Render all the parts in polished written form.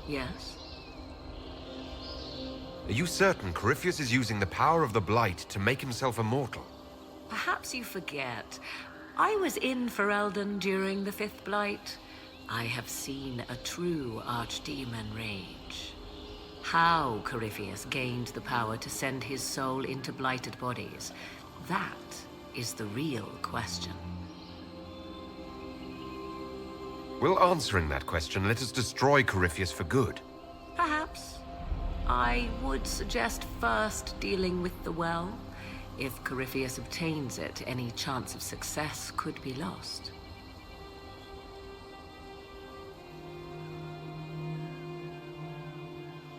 Yes? Are you certain Corypheus is using the power of the Blight to make himself immortal? Perhaps you forget. I was in Ferelden during the Fifth Blight. I have seen a true archdemon rage. How Corypheus gained the power to send his soul into blighted bodies, that is the real question. Will answering that question let us destroy Corypheus for good? Perhaps. I would suggest first dealing with the well. If Corypheus obtains it, any chance of success could be lost.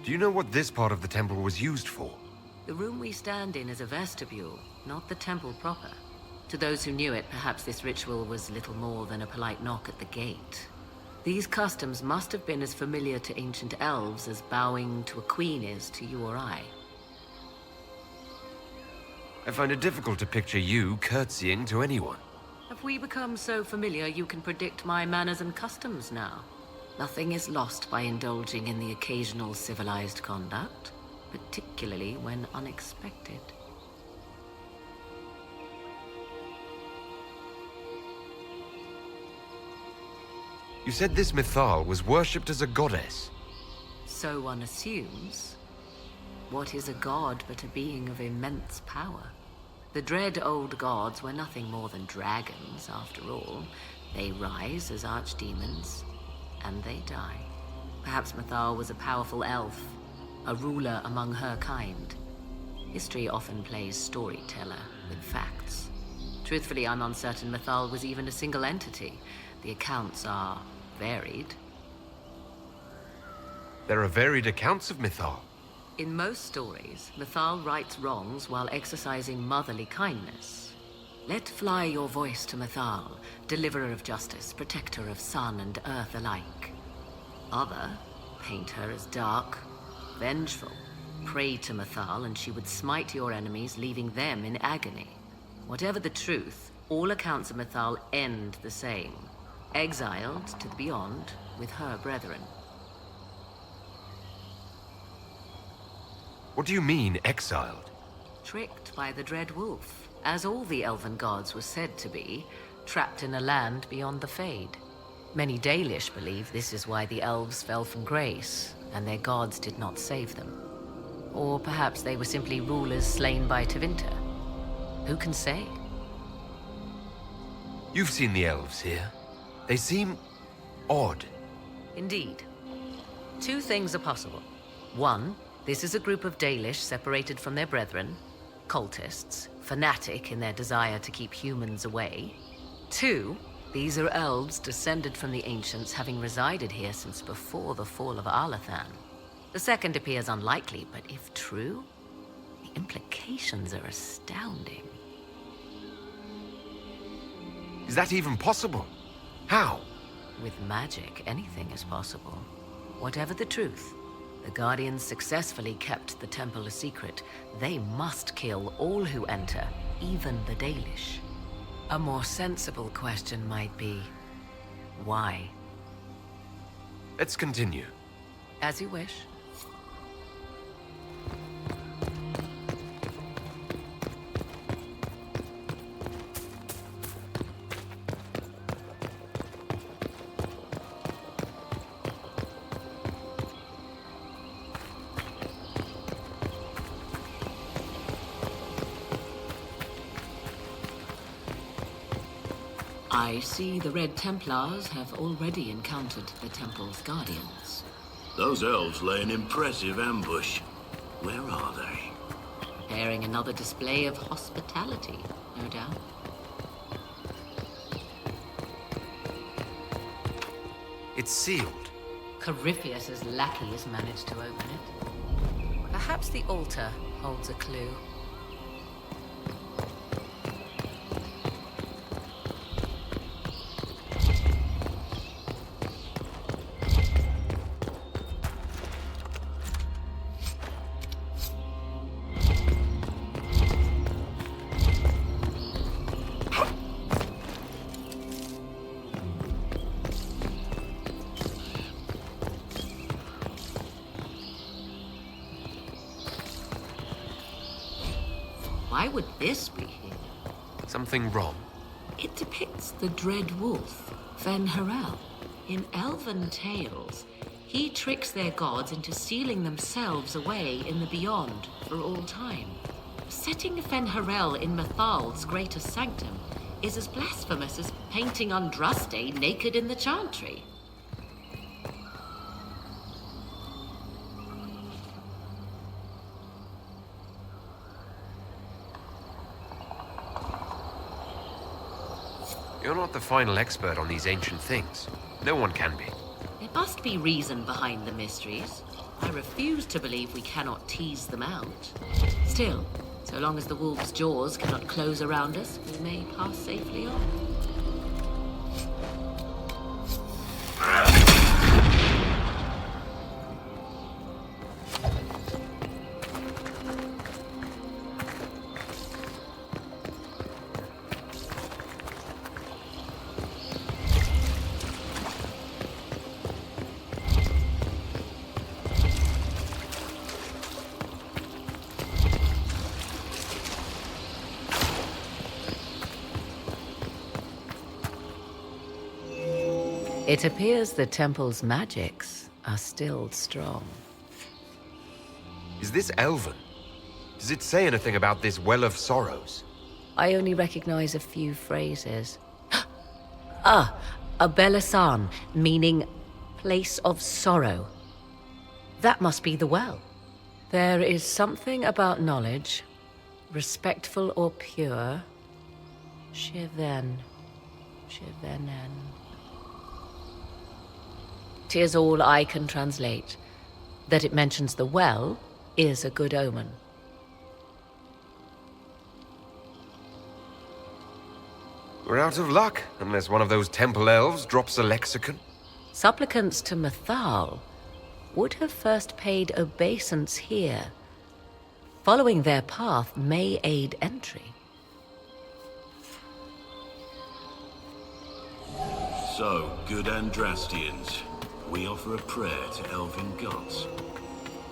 Do you know what this part of the temple was used for? The room we stand in is a vestibule, not the temple proper. To those who knew it, perhaps this ritual was little more than a polite knock at the gate. These customs must have been as familiar to ancient elves as bowing to a queen is to you or I. I find it difficult to picture you curtsying to anyone. Have we become so familiar you can predict my manners and customs now? Nothing is lost by indulging in the occasional civilized conduct, particularly when unexpected. You said this Mythal was worshipped as a goddess. So one assumes. What is a god but a being of immense power? The dread old gods were nothing more than dragons, after all. They rise as archdemons, and they die. Perhaps Mythal was a powerful elf, a ruler among her kind. History often plays storyteller with facts. Truthfully, I'm uncertain Mythal was even a single entity. The accounts are varied. There are varied accounts of Mythal. In most stories, Mythal rights wrongs while exercising motherly kindness. Let fly your voice to Mythal, deliverer of justice, protector of sun and earth alike. Other paint her as dark, vengeful. Pray to Mythal and she would smite your enemies, leaving them in agony. Whatever the truth, all accounts of Mythal end the same. Exiled to the beyond with her brethren. What do you mean, exiled? Tricked by the Dread Wolf, as all the elven gods were said to be, trapped in a land beyond the Fade. Many Dalish believe this is why the elves fell from grace, and their gods did not save them. Or perhaps they were simply rulers slain by Tevinter. Who can say? You've seen the elves here. They seem odd. Indeed. Two things are possible. One, this is a group of Dalish separated from their brethren, cultists, fanatic in their desire to keep humans away. Two, these are elves descended from the ancients, having resided here since before the fall of Arlathan. The second appears unlikely, but if true, the implications are astounding. Is that even possible? How? With magic, anything is possible. Whatever the truth, the Guardians successfully kept the temple a secret. They must kill all who enter, even the Dalish. A more sensible question might be, why? Let's continue. As you wish. I see the Red Templars have already encountered the temple's guardians. Those elves lay an impressive ambush. Where are they? Preparing another display of hospitality, no doubt. It's sealed. Corypheus's lackeys managed to open it. Perhaps the altar holds a clue. Why would this be here? Something wrong? It depicts the dread wolf, Fen-Harel. In elven tales, he tricks their gods into sealing themselves away in the beyond for all time. Setting Fen-Harel in Mathal's greatest sanctum is as blasphemous as painting Andraste naked in the chantry. You're not the final expert on these ancient things. No one can be. There must be reason behind the mysteries. I refuse to believe we cannot tease them out. Still, so long as the wolf's jaws cannot close around us, we may pass safely on. It appears the temple's magics are still strong. Is this Elven? Does it say anything about this Well of Sorrows? I only recognize a few phrases. A Belasan, meaning place of sorrow. That must be the well. There is something about knowledge, respectful or pure. Shivenen. 'Tis all I can translate. That it mentions the well is a good omen. We're out of luck, unless one of those temple elves drops a lexicon. Supplicants to Mathal would have first paid obeisance here. Following their path may aid entry. So, good Andrastians, we offer a prayer to elven gods.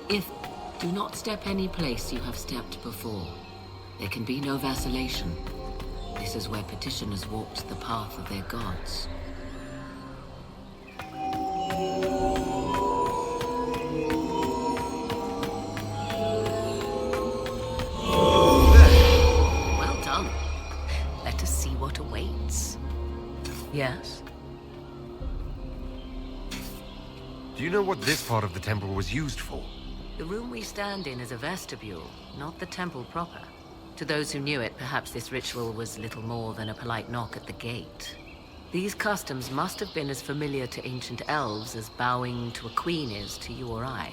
If do not step any place you have stepped before. There can be no vacillation. This is where petitioners walked the path of their gods. Well done. Let us see what awaits. Yes? Do you know what this part of the temple was used for? The room we stand in is a vestibule, not the temple proper. To those who knew it, perhaps this ritual was little more than a polite knock at the gate. These customs must have been as familiar to ancient elves as bowing to a queen is to you or I.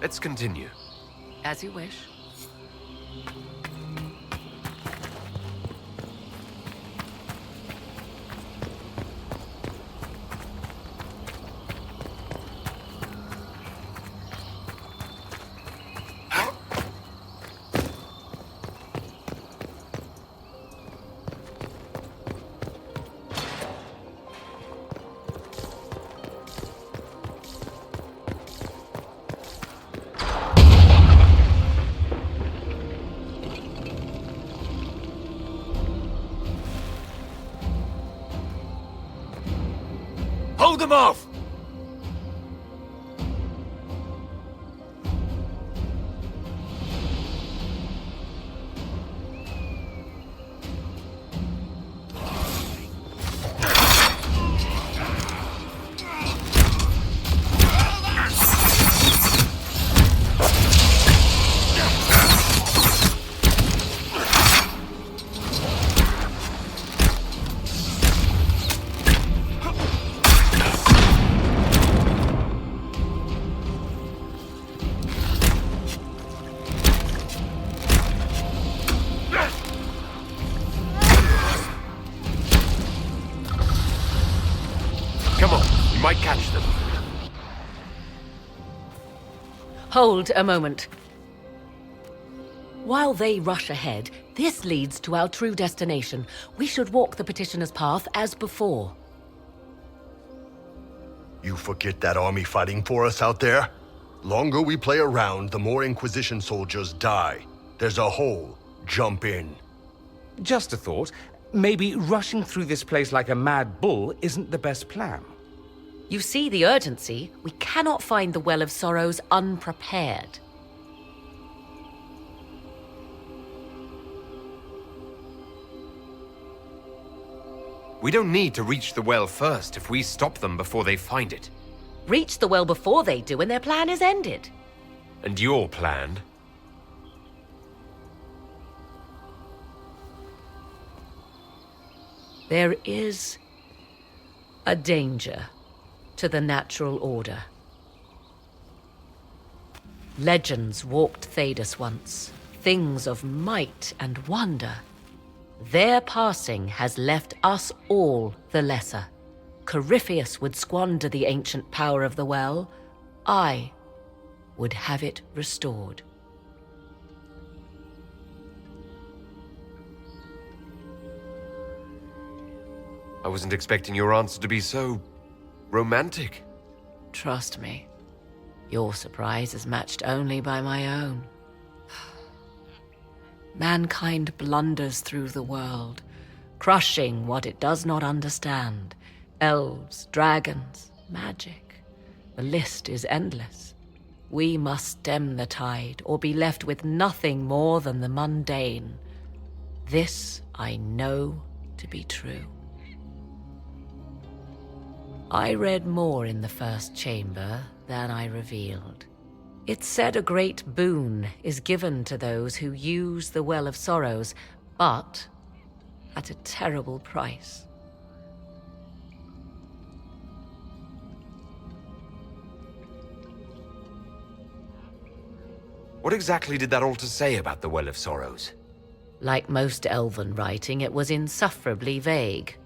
Let's continue. As you wish. Hold them off! Come on, we might catch them. Hold a moment. While they rush ahead, this leads to our true destination. We should walk the petitioner's path as before. You forget that army fighting for us out there? Longer we play around, the more Inquisition soldiers die. There's a hole. Jump in. Just a thought. Maybe rushing through this place like a mad bull isn't the best plan. You see the urgency? We cannot find the Well of Sorrows unprepared. We don't need to reach the well first if we stop them before they find it. Reach the well before they do and their plan is ended. And your plan? There is a danger to the natural order. Legends walked Thedas once, things of might and wonder. Their passing has left us all the lesser. Corypheus would squander the ancient power of the well. I would have it restored. I wasn't expecting your answer to be so romantic. Trust me, your surprise is matched only by my own. Mankind blunders through the world, crushing what it does not understand. Elves, dragons, magic. The list is endless. We must stem the tide, or be left with nothing more than the mundane. This I know to be true. I read more in the first chamber than I revealed. It said a great boon is given to those who use the Well of Sorrows, but at a terrible price. What exactly did that altar say about the Well of Sorrows? Like most elven writing, it was insufferably vague.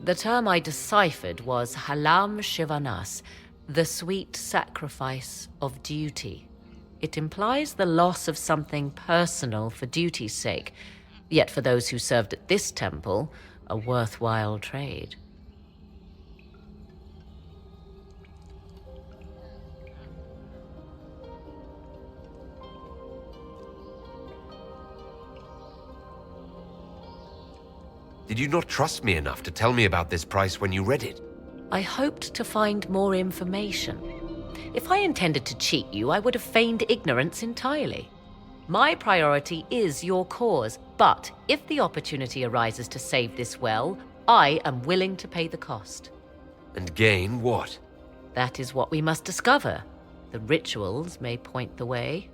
The term I deciphered was Halam Shivanas, the sweet sacrifice of duty. It implies the loss of something personal for duty's sake, yet for those who served at this temple, a worthwhile trade. Did you not trust me enough to tell me about this price when you read it? I hoped to find more information. If I intended to cheat you, I would have feigned ignorance entirely. My priority is your cause, but if the opportunity arises to save this well, I am willing to pay the cost. And gain what? That is what we must discover. The rituals may point the way.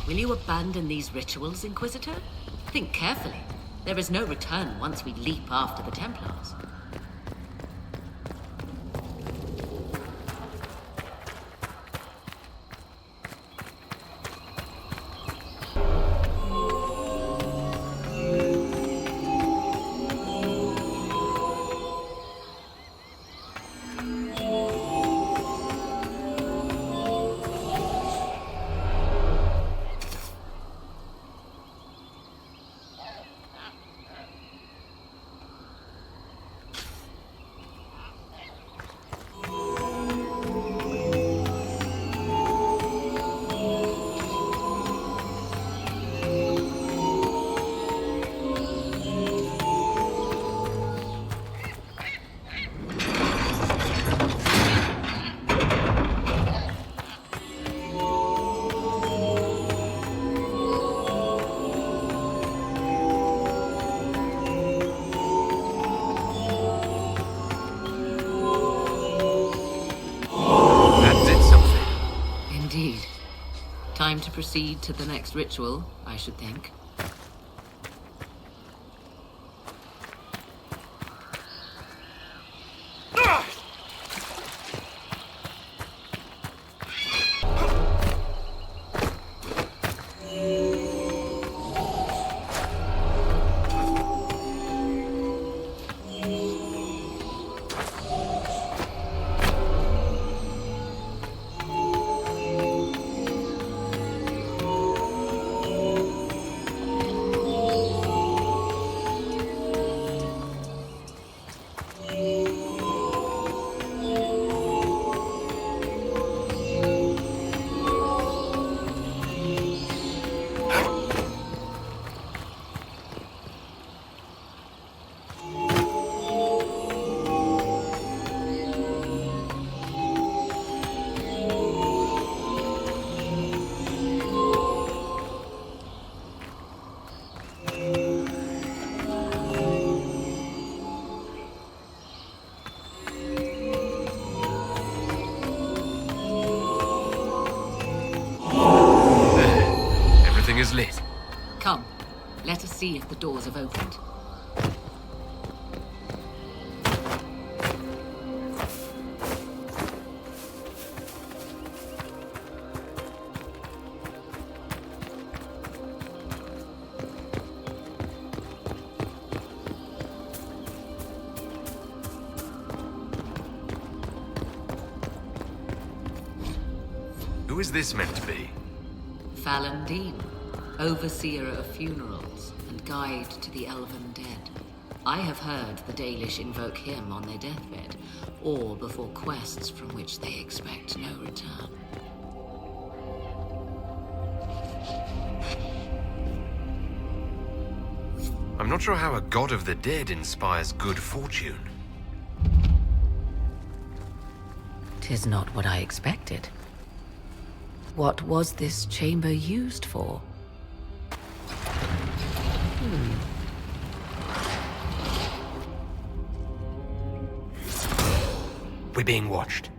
Will you abandon these rituals, Inquisitor? Think carefully. There is no return once we leap after the Templars. Time to proceed to the next ritual, I should think. appears lit. Come, let us see if the doors have opened. Who is this meant to be? Fallon Dean, overseer of funerals and guide to the elven dead. I have heard the Dalish invoke him on their deathbed, or before quests from which they expect no return. I'm not sure how a god of the dead inspires good fortune. 'Tis not what I expected. What was this chamber used for? We're being watched.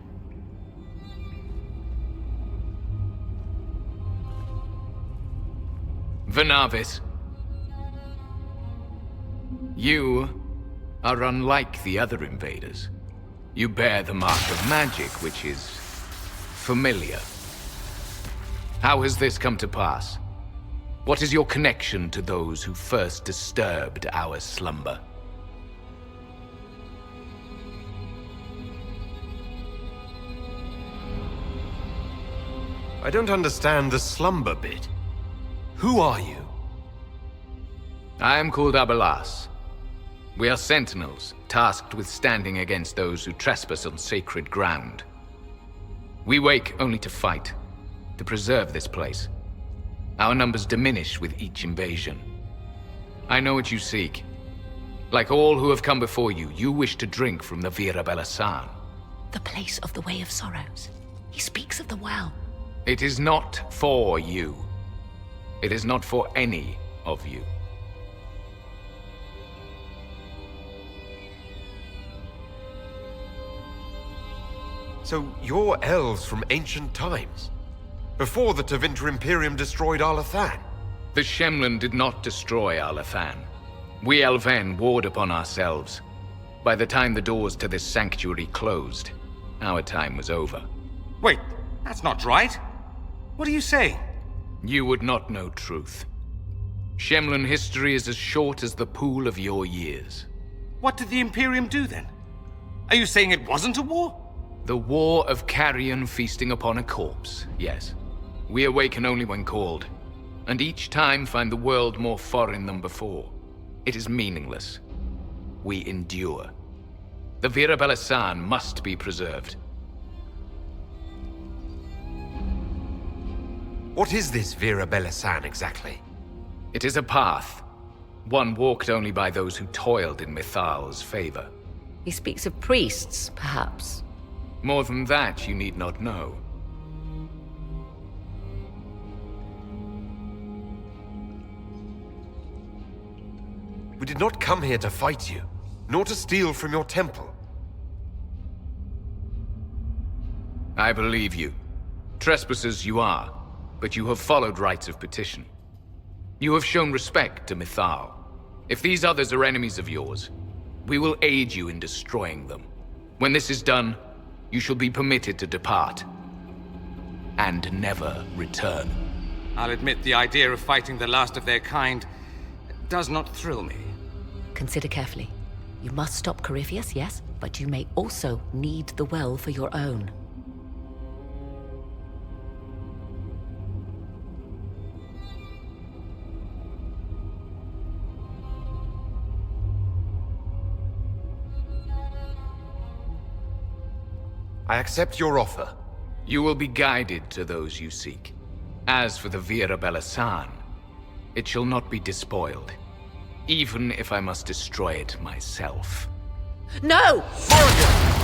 Vanavis. You are unlike the other invaders. You bear the mark of magic, which is familiar. How has this come to pass? What is your connection to those who first disturbed our slumber? I don't understand the slumber bit. Who are you? I am called Abelas. We are sentinels, tasked with standing against those who trespass on sacred ground. We wake only to fight, to preserve this place. Our numbers diminish with each invasion. I know what you seek. Like all who have come before you, you wish to drink from the Virabella-san. The place of the Way of Sorrows. He speaks of the well. It is not for you. It is not for any of you. So you're elves from ancient times? Before the Tevinter Imperium destroyed Arlathan? The Shemlin did not destroy Arlathan. We Elven warred upon ourselves. By the time the doors to this sanctuary closed, our time was over. Wait, that's not right. What are you saying? You would not know truth. Shemlin history is as short as the pool of your years. What did the Imperium do then? Are you saying it wasn't a war? The war of carrion feasting upon a corpse, yes. We awaken only when called, and each time find the world more foreign than before. It is meaningless. We endure. The Virabella-san must be preserved. What is this Virabella-san exactly? It is a path, one walked only by those who toiled in Mithal's favor. He speaks of priests, perhaps. More than that, you need not know. We did not come here to fight you, nor to steal from your temple. I believe you. Trespassers you are, but you have followed rites of petition. You have shown respect to Mithal. If these others are enemies of yours, we will aid you in destroying them. When this is done, you shall be permitted to depart. And never return. I'll admit the idea of fighting the last of their kind does not thrill me. Consider carefully. You must stop Corypheus, yes, but you may also need the well for your own. I accept your offer. You will be guided to those you seek. As for the Virabella-san, it shall not be despoiled, even if I must destroy it myself. No! Morgan!